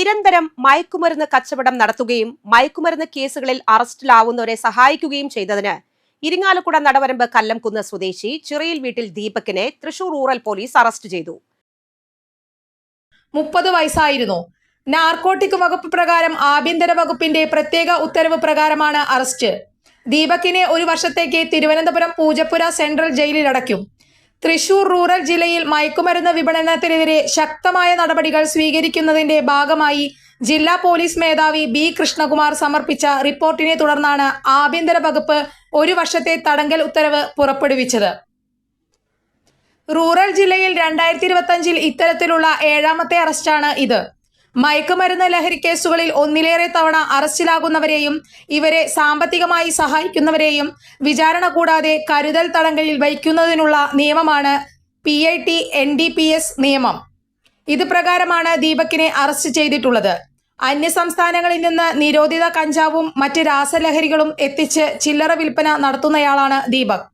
നിരന്തരം മയക്കുമരുന്ന് കച്ചവടം നടത്തുകയും മയക്കുമരുന്ന് കേസുകളിൽ അറസ്റ്റിലാവുന്നവരെ സഹായിക്കുകയും ചെയ്തതിന് ഇരിങ്ങാലക്കുട നടവരമ്പ് കല്ലംകുന്ന് സ്വദേശി ചിറയിൽ വീട്ടിൽ ദീപകിനെ തൃശൂർ റൂറൽ പോലീസ് അറസ്റ്റ് ചെയ്തു. 30 വയസ്സായിരുന്നു. നാർക്കോട്ടിക് വകുപ്പ് പ്രകാരം ആഭ്യന്തര വകുപ്പിന്റെ പ്രത്യേക ഉത്തരവ് പ്രകാരമാണ് അറസ്റ്റ്. ദീപകിനെ 1 വർഷത്തേക്ക് തിരുവനന്തപുരം പൂജപ്പുര സെൻട്രൽ ജയിലിൽ അടയ്ക്കും. തൃശൂർ റൂറൽ ജില്ലയിൽ മയക്കുമരുന്ന് വിപണനത്തിനെതിരെ ശക്തമായ നടപടികൾ സ്വീകരിക്കുന്നതിന്റെ ഭാഗമായി ജില്ലാ പോലീസ് മേധാവി ബി കൃഷ്ണകുമാർ സമർപ്പിച്ച റിപ്പോർട്ടിനെ തുടർന്നാണ് ആഭ്യന്തര വകുപ്പ് 1 വർഷത്തെ തടങ്കൽ ഉത്തരവ് പുറപ്പെടുവിച്ചത്. റൂറൽ ജില്ലയിൽ 2025 ഇത്തരത്തിലുള്ള 7ാമത്തെ അറസ്റ്റാണ് ഇത്. മയക്കുമരുന്ന് ലഹരി കേസുകളിൽ ഒന്നിലേറെ തവണ അറസ്റ്റിലാകുന്നവരെയും ഇവരെ സാമ്പത്തികമായി സഹായിക്കുന്നവരെയും വിചാരണ കൂടാതെ കരുതൽ തടങ്കലിൽ വയ്ക്കുന്നതിനുള്ള നിയമമാണ് PIT NDPS നിയമം. ഇത് പ്രകാരമാണ് ദീപകിനെ അറസ്റ്റ് ചെയ്തിട്ടുള്ളത്. അന്യസംസ്ഥാനങ്ങളിൽ നിന്ന് നിരോധിത കഞ്ചാവും മറ്റ് രാസലഹരികളും എത്തിച്ച് ചില്ലറ വിൽപ്പന നടത്തുന്നയാളാണ് ദീപക്.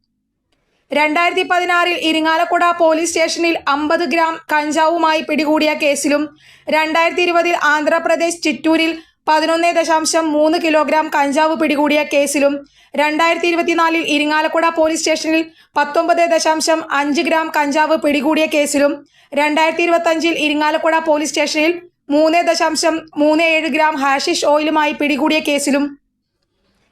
2016 ഇരിങ്ങാലക്കുട പോലീസ് സ്റ്റേഷനിൽ 50 ഗ്രാം കഞ്ചാവുമായി പിടികൂടിയ കേസിലും 2020 ആന്ധ്രാപ്രദേശ് ചിറ്റൂരിൽ 11.3 കിലോഗ്രാം കഞ്ചാവ് പിടികൂടിയ കേസിലും 2024 ഇരിങ്ങാലക്കുട പോലീസ് സ്റ്റേഷനിൽ 19.5 ഗ്രാം കഞ്ചാവ് പിടികൂടിയ കേസിലും 2025 ഇരിങ്ങാലക്കുട പോലീസ് സ്റ്റേഷനിൽ 3.37 ഗ്രാം ഹാഷിഷ് ഓയിലുമായി പിടികൂടിയ കേസിലും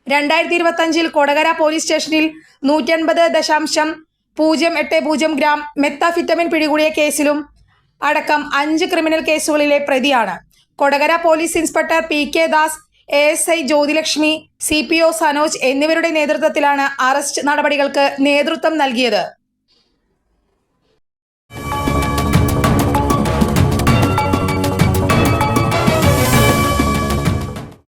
2025 കൊടകര പോലീസ് സ്റ്റേഷനിൽ 180.080 ഗ്രാം മെത്താഫിറ്റമിൻ പിടികൂടിയ കേസിലും അടക്കം 5 ക്രിമിനൽ കേസുകളിലെ പ്രതിയാണ്. Kodakara police inspector PK Das, ASI Jyothilakshmi, CPO Sanoj എന്നിവരുടെ നേതൃത്വത്തിലാണ് അറസ്റ്റ് നടപടികൾക്ക് നേതൃത്വം നൽകിയത്.